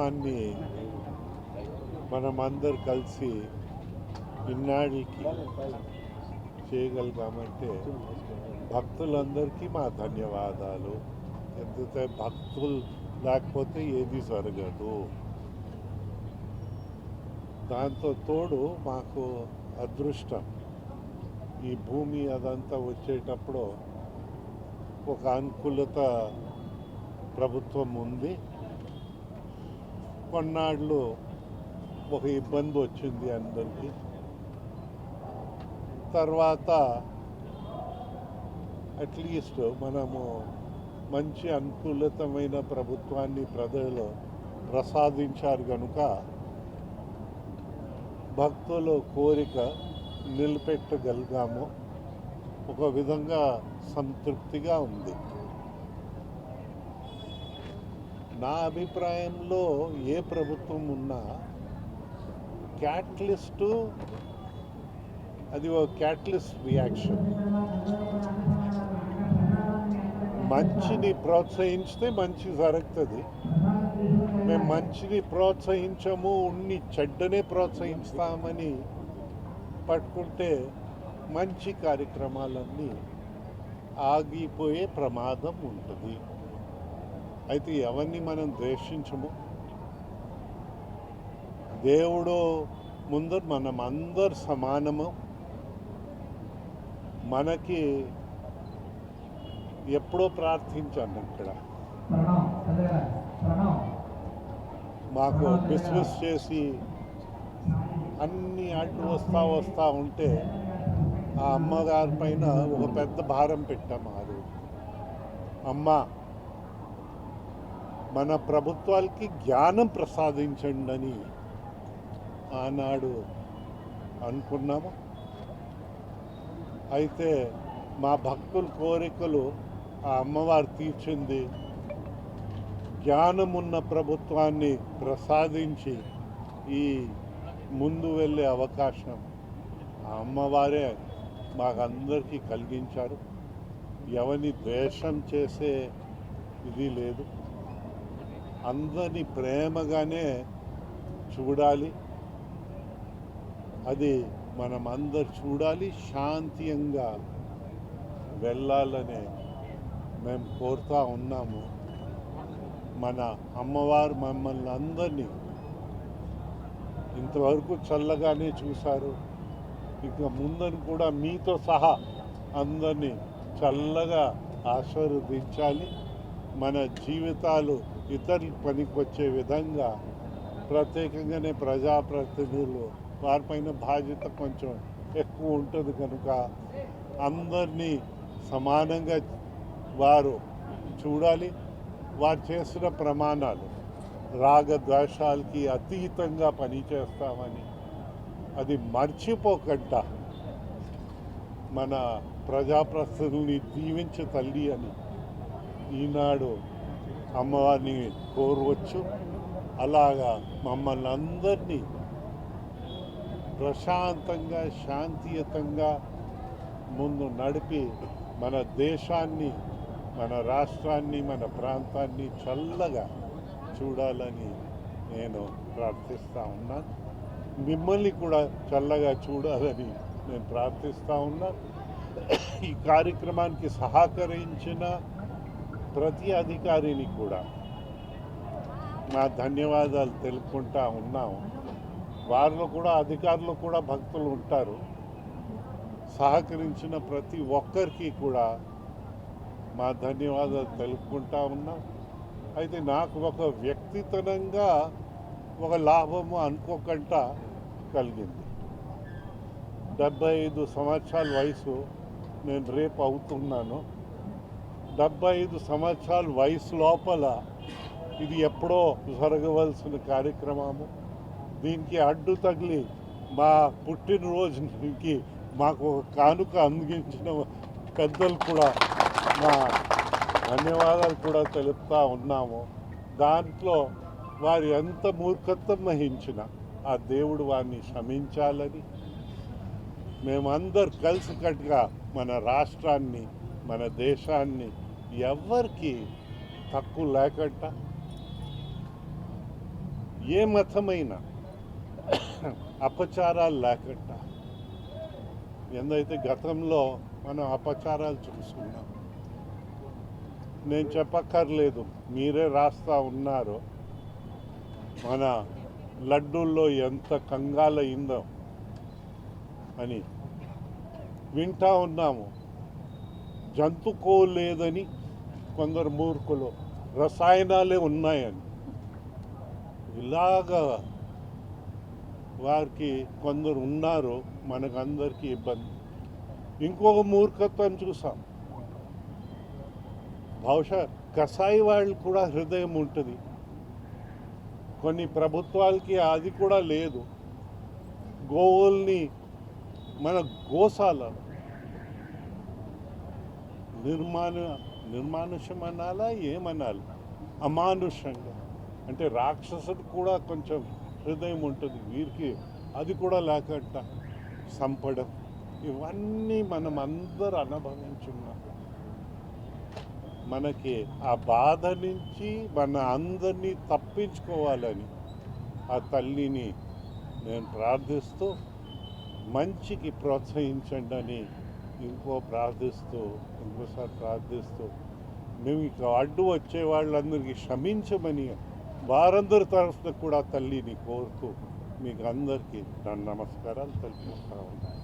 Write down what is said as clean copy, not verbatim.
కార్యక్రమాన్ని మనమందరు కలిసి ఇన్నాళ్ళకి చేయగలిగామంటే భక్తులందరికీ మా ధన్యవాదాలు. ఎందుకంటే భక్తులు లేకపోతే ఏది జరగదు. దాంతో తోడు మాకు అదృష్టం, ఈ భూమి అదంతా వచ్చేటప్పుడు ఒక అనుకూలత ప్రభుత్వం ఉంది. కొన్నాళ్ళు ఒక ఇబ్బంది వచ్చింది అందరికీ. తర్వాత అట్లీస్ట్ మనము మంచి అనుకూలతమైన ప్రభుత్వాన్ని ప్రజలు ప్రసాదించారు కనుక భక్తుల కోరిక నిలబెట్టగలిగాము. ఒక విధంగా సంతృప్తిగా ఉంది. నా అభిప్రాయంలో ఏ ప్రభుత్వం ఉన్నా క్యాటలిస్టు, అది ఒక క్యాటలిస్ట్ రియాక్షన్. మంచిని ప్రోత్సహించితే మంచి జరుగుతుంది. మేము మంచిని ప్రోత్సహించము, చెడ్డనే ప్రోత్సహిస్తామని పట్టుకుంటే మంచి కార్యక్రమాలన్నీ ఆగిపోయే ప్రమాదం ఉంటుంది. అయితే ఎవరిని మనం ద్వేషించము. దేవుడు ముందర మనం అందరు సమానము. మనకి ఎప్పుడో ప్రార్థించాను ఇక్కడ, మాకు బిజినెస్ చేసి అన్ని అడ్డు వస్తా ఉంటే ఆ అమ్మగారి పైన ఒక పెద్ద భారం పెట్టాము. ఆ రోజు అమ్మ, మన ప్రభుత్వాలకి జ్ఞానం ప్రసాదించండి అని ఆనాడు అనుకున్నాము. అయితే మా భక్తుల కోరికలు ఆ అమ్మవారు తీర్చింది. జ్ఞానమున్న ప్రభుత్వాన్ని ప్రసాదించి ఈ ముందు వెళ్ళే అవకాశం ఆ అమ్మవారే మాకందరికీ కలిగించారు. ఎవరిని ద్వేషం చేసే ఇది లేదు. అందరినీ ప్రేమగానే చూడాలి. అది మనం అందరు చూడాలి. శాంతియంగా వెళ్ళాలనే మేము కోరుతూ ఉన్నాము. మన అమ్మవారు మమ్మల్ని అందరినీ ఇంతవరకు చల్లగానే చూశారు. ఇక ముందని కూడా మీతో సహా అందరినీ చల్లగా ఆశీర్వదించాలి. మన జీవితాలు ఇతరుల పనికి వచ్చే విధంగా, ప్రత్యేకంగానే ప్రజాప్రతినిధులు వారిపైన బాధ్యత కొంచెం ఎక్కువ ఉంటుంది కనుక అందరినీ సమానంగా వారు చూడాలి. వారు చేసిన ప్రమాణాలు రాగద్వేషాలకి అతీతంగా పనిచేస్తామని, అది మర్చిపోకుండా మన ప్రజాప్రతినిధుల్ని దీవించే తల్లి అని ఈనాడు అమ్మవారిని కోరవచ్చు. అలాగా మమ్మల్ని అందరినీ ప్రశాంతంగా, శాంతియుతంగా ముందు నడిపి మన దేశాన్ని, మన రాష్ట్రాన్ని, మన ప్రాంతాన్ని చల్లగా చూడాలని నేను ప్రార్థిస్తూ ఉన్నాను. మిమ్మల్ని కూడా చల్లగా చూడాలని నేను ప్రార్థిస్తూ ఉన్నాను. ఈ కార్యక్రమానికి సహకరించిన ప్రతి అధికారిని కూడా నా ధన్యవాదాలు తెలుపుకుంటా ఉన్నాము. వారిలో కూడా, అధికారులు కూడా భక్తులు ఉంటారు. సహకరించిన ప్రతి ఒక్కరికి కూడా మా ధన్యవాదాలు తెలుపుకుంటా ఉన్నాం. అయితే నాకు ఒక వ్యక్తిగతంగా ఒక లాభము అనుకోకుండా కలిగింది. 75 సంవత్సరాల వయసు నేను రేపు అవుతున్నాను. 75 సంవత్సరాల వయసు లోపల ఇది ఎప్పుడో జరగవలసిన కార్యక్రమము. దీనికి అడ్డు తగిలి మా పుట్టినరోజుకి మాకు ఒక కానుక అందించిన పెద్దలు కూడా మా ధన్యవాదాలు కూడా తెలుపుతూ ఉన్నాము. దాంట్లో వారు ఎంత మూర్ఖత్వం వహించినా ఆ దేవుడు వారిని క్షమించాలని, మేమందరు కలిసికట్టుగా మన రాష్ట్రాన్ని, మన దేశాన్ని ఎవరికి తక్కువ లేకుండా ఏ మతమైనా అపచారాలు లేకుండా, ఎందైతే గతంలో మనం అపచారాలు చూసుకున్నాం, నేను చెప్పక్కర్లేదు, మీరే రాస్తా ఉన్నారు మన లడ్డూల్లో ఎంత కంగాలయ్యిందో అని వింటా ఉన్నాము. జంతుకో లేదని కొందరు మూర్ఖులు, రసాయనాలే ఉన్నాయని, ఇలాగా వారికి కొందరు ఉన్నారు. మనకందరికీ ఇబ్బంది. ఇంకొక మూర్ఖత్వం చూసాం. బహుశా కసాయి వాళ్ళు కూడా హృదయం ఉంటుంది, కొన్ని ప్రభుత్వాలకి అది కూడా లేదు. గోవుల్ని మన గోశాల నిర్మానుష్యం అనాలా, ఏమనాలి, అమానుషంగా, అంటే రాక్షసుడు కూడా కొంచెం హృదయం ఉంటుంది, వీరికి అది కూడా లేకుండా సంపడం, ఇవన్నీ మనం అందరూ అనుభవించున్నాం. మనకి ఆ బాధ నుంచి మన అందరినీ తప్పించుకోవాలని ఆ తల్లిని నేను ప్రార్థిస్తూ, మంచికి ప్రోత్సహించండి అని ఇంకోసారి ప్రార్థిస్తూ, మేము ఇక అడ్డు వచ్చే వాళ్ళందరికీ క్షమించమని వారందరి తరఫున కూడా తల్లిని కోరుతూ మీకు అందరికీ నా నమస్కారాలు తెలుపుతా ఉన్నాను.